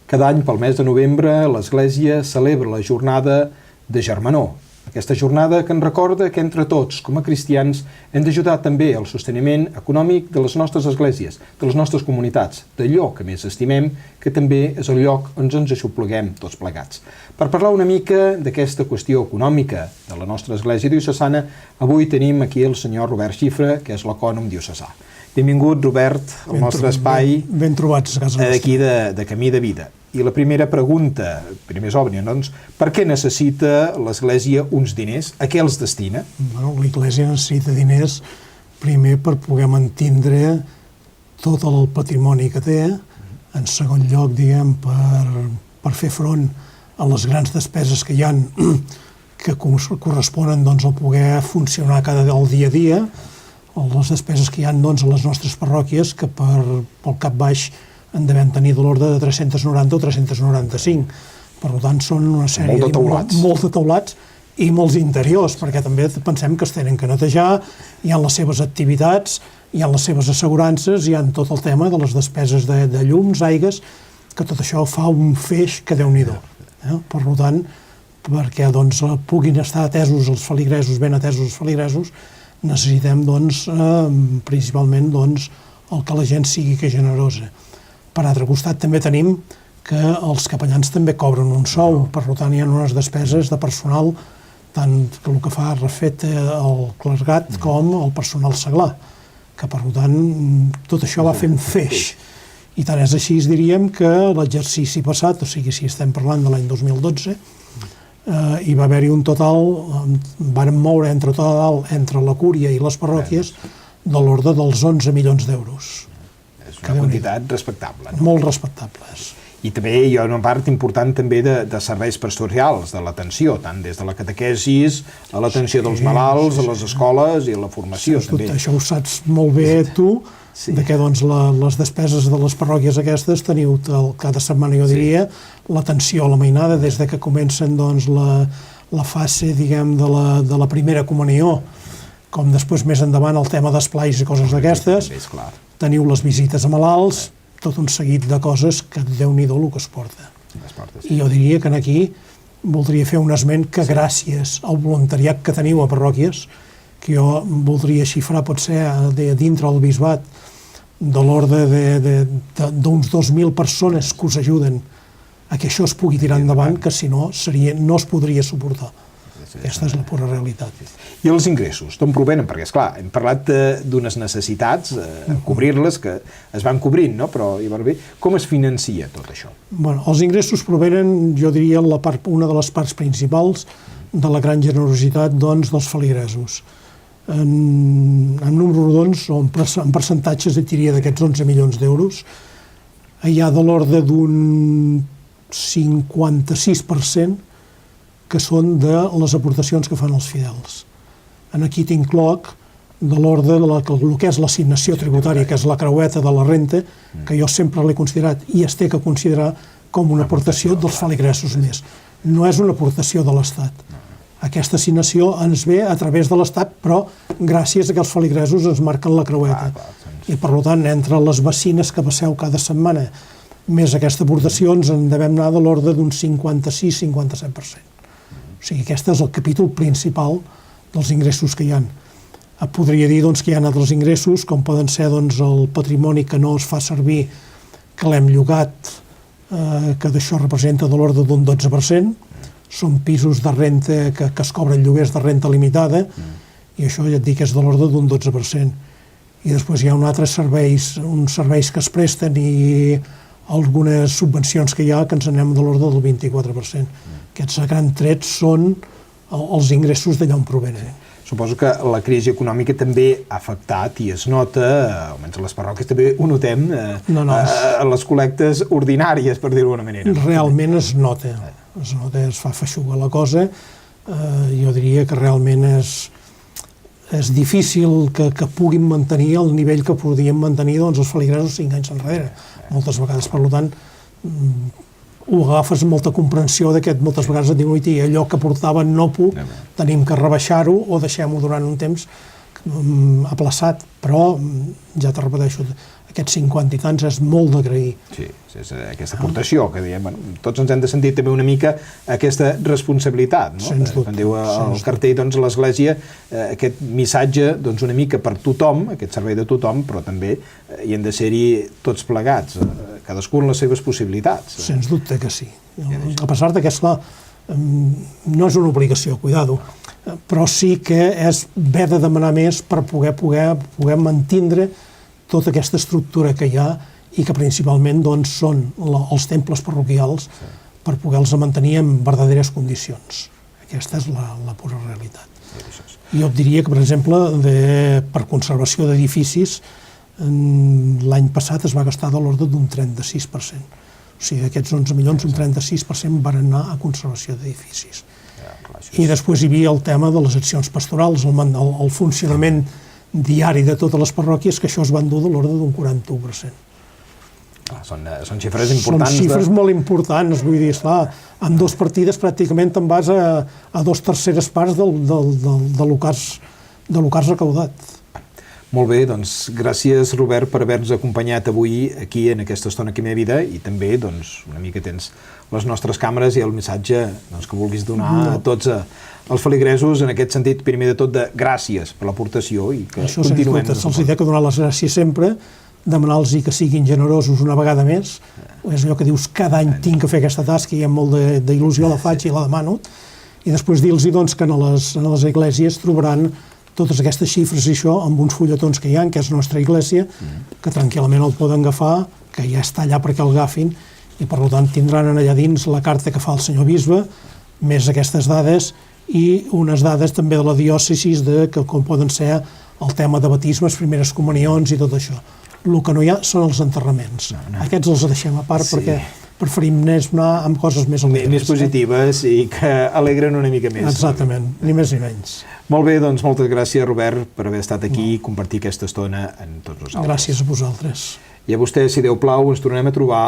Cada any, pel mes de novembre, l'Església celebra la jornada de Germanor. Aquesta jornada que ens recorda que entre tots, com a cristians, hem d'ajudar també al sosteniment econòmic de les nostres esglésies, de les nostres comunitats, d'allò que més estimem, que també és el lloc on ens aixopleguem tots plegats. Per parlar una mica d'aquesta qüestió econòmica de la nostra església diocesana, avui tenim aquí el senyor Robert Xifra, que és l'ecònom diocesà. Benvingut, Robert, al nostre espai. Ben trobats a casa nostra. D'aquí de Camí de Vida. I la primera pregunta, primer és òbvia, doncs, per què necessita l'Església uns diners? A què els destina? Bueno, l'Església necessita diners primer per poder mantindre tot el patrimoni que té, en segon lloc, diguem, per fer front a les grans despeses que hi ha que corresponen doncs, a poder funcionar el dia a dia, les despeses que hi ha doncs, a les nostres parròquies, que pel cap baix en devem tenir de l'ordre de 390 o 395. Per tant, són una sèrie molt de taulats i molts interiors, perquè també pensem que es tenen que netejar, hi ha les seves activitats, hi ha les seves assegurances, hi ha tot el tema de les despeses de llums, aigues, que tot això fa un feix que Déu-n'hi-do. Per tant, perquè doncs, puguin estar atesos els feligresos, ben atesos els feligresos, necessitem doncs, principalment doncs, el que la gent sigui que generosa. Per altre costat, també tenim que els capellans també cobren un sou, per tant hi ha unes despeses de personal, tant que el que fa refet el clergat com el personal seglar, que per tant tot això va fent feix. I tant és així, diríem que l'exercici passat, o sigui, si estem parlant de l'any 2012, hi va haver-hi un total, vàrem moure entre la cúria i les parròquies de l'ordre dels 11 milions d'euros. És una quantitat respectable, no? Molt respectables. I també hi ha una part important també de serveis pastorals, de l'atenció, tant des de la catequesis a l'atenció dels malalts, a les escoles i a la formació. Tot això ho saps molt bé tu, que doncs, les despeses de les parròquies aquestes teniu cada setmana, jo diria, l'atenció a la mainada, des de que comencen doncs, la fase, diguem, de la primera comunió, com després més endavant el tema d'esplais i coses d'aquestes. Teniu les visites a malalts, tot un seguit de coses que Déu-n'hi-do el que es porta. I jo diria que aquí voldria fer un esment que gràcies al voluntariat que teniu a parròquies, que jo voldria xifrar potser dintre del bisbat de l'ordre d'uns 2.000 persones que us ajuden a que això es pugui tirar endavant, que si no no es podria suportar. Aquesta és la pura realitat. I els ingressos, d'on provenen? Perquè, esclar, hem parlat d'unes necessitats, cobrir-les, que es van cobrint, no? Però com es financia tot això? Bueno, els ingressos provenen, jo diria, una de les parts principals de la gran generositat doncs, dels feligresos. En números rodons, o en percentatges, et diria d'aquests 11 milions d'euros, hi ha de l'ordre d'un 56% que són de les aportacions que fan els fidels. Aquí t'incloc de l'ordre del que és l'assignació tributària, que és la creueta de la renta, que jo sempre l'he considerat i es té que considerar com una aportació dels feligresos més. No és una aportació de l'Estat. Aquesta assignació ens ve a través de l'Estat, però gràcies a que els feligresos ens marquen la creueta. I per tant, entre les vacines que passeu cada setmana, més aquesta aportació, ens en devem anar de l'ordre d'un 56-57%. O sigui, aquest és el capítol principal dels ingressos que hi ha. Podria dir doncs, que hi ha altres ingressos, com poden ser doncs, el patrimoni que no es fa servir, que l'hem llogat, que d'això representa de l'ordre d'un 12%. Són pisos de renta que es cobren lloguers de renta limitada, i això ja et dic que és de l'ordre d'un 12%. I després hi ha uns serveis que es presten i algunes subvencions que hi ha que ens anem de l'ordre del 24%. Aquests grans trets són els ingressos d'allà on provenen. Suposo que la crisi econòmica també ha afectat i es nota, almenys a les parròquies també ho notem, a les col·lectes ordinàries, per dir-ho d'alguna manera. Realment es nota, es fa feixuga la cosa. Jo diria que realment és difícil que puguin mantenir el nivell que podien mantenir els feligresos 5 anys enrere. Moltes vegades, per tant, ho agafes amb molta comprensió d'aquest, moltes vegades et diuen allò que portava no puc, tenim que rebaixar-ho o deixem-ho durant un temps aplaçat, però ja te repeteixo, aquests 50 i tants és molt d'agrair. Sí, és aquesta aportació que diem, tots ens hem de sentir també una mica aquesta responsabilitat, no? Sens dubte. Quan diu el cartell, doncs, l'Església, aquest missatge, doncs, una mica per tothom, aquest servei de tothom, però també hi hem de ser-hi tots plegats, cadascú en les seves possibilitats. Sens dubte que sí. A pesar que, esclar, no és una obligació, cuidado, però sí que és haver de demanar més per poder mantindre tota aquesta estructura que hi ha i que principalment doncs, són els temples parroquials per poder-los mantenir en verdaderes condicions. Aquesta és la pura realitat. Jo et diria que, per exemple, per conservació d'edificis, l'any passat es va gastar de l'ordre d'un 36%. O sigui, d'aquests 11 milions, un 36% van anar a conservació d'edificis. I després hi havia el tema de les accions pastorals, el funcionament diari de totes les parròquies, que això es van dur de l'ordre d'un 41%. Són xifres importants. Són xifres molt importants, vull dir, esclar, amb dues partides pràcticament te'n vas a 2/3 parts de lo que has recaudat. Molt bé, doncs gràcies, Robert, per haver-nos acompanyat avui aquí en aquesta estona Aquí Meva Vida, i també doncs, una mica tens les nostres càmeres i el missatge doncs, que vulguis donar a tots els feligresos, en aquest sentit, primer de tot, de gràcies per l'aportació i que això continuem. Se'ls ha de donar les gràcies sempre, demanar-los que siguin generosos una vegada més. És allò que dius, cada any tinc que fer aquesta tasca i amb molt d'il·lusió la faig i la demano, i després dir-los doncs, que a les esglésies trobaran totes aquestes xifres i això amb uns fulletons que hi ha, que és Nostra Iglésia, que tranquil·lament el poden agafar, que ja està allà perquè el agafin, i per tant tindran allà dins la carta que fa el senyor bisbe, més aquestes dades, i unes dades també de la diòcesi, que com poden ser el tema de batismes, primeres comunions i tot això. El que no hi ha són els enterraments. Aquests els deixem a part perquè preferim anar amb coses més alegres. Més positives i que alegren una mica més. Exactament, ni més ni menys. Molt bé, doncs moltes gràcies, Robert, per haver estat aquí i compartir aquesta estona amb tots nosaltres. Gràcies a vosaltres. I a vostès, si Déu plau, ens tornem a trobar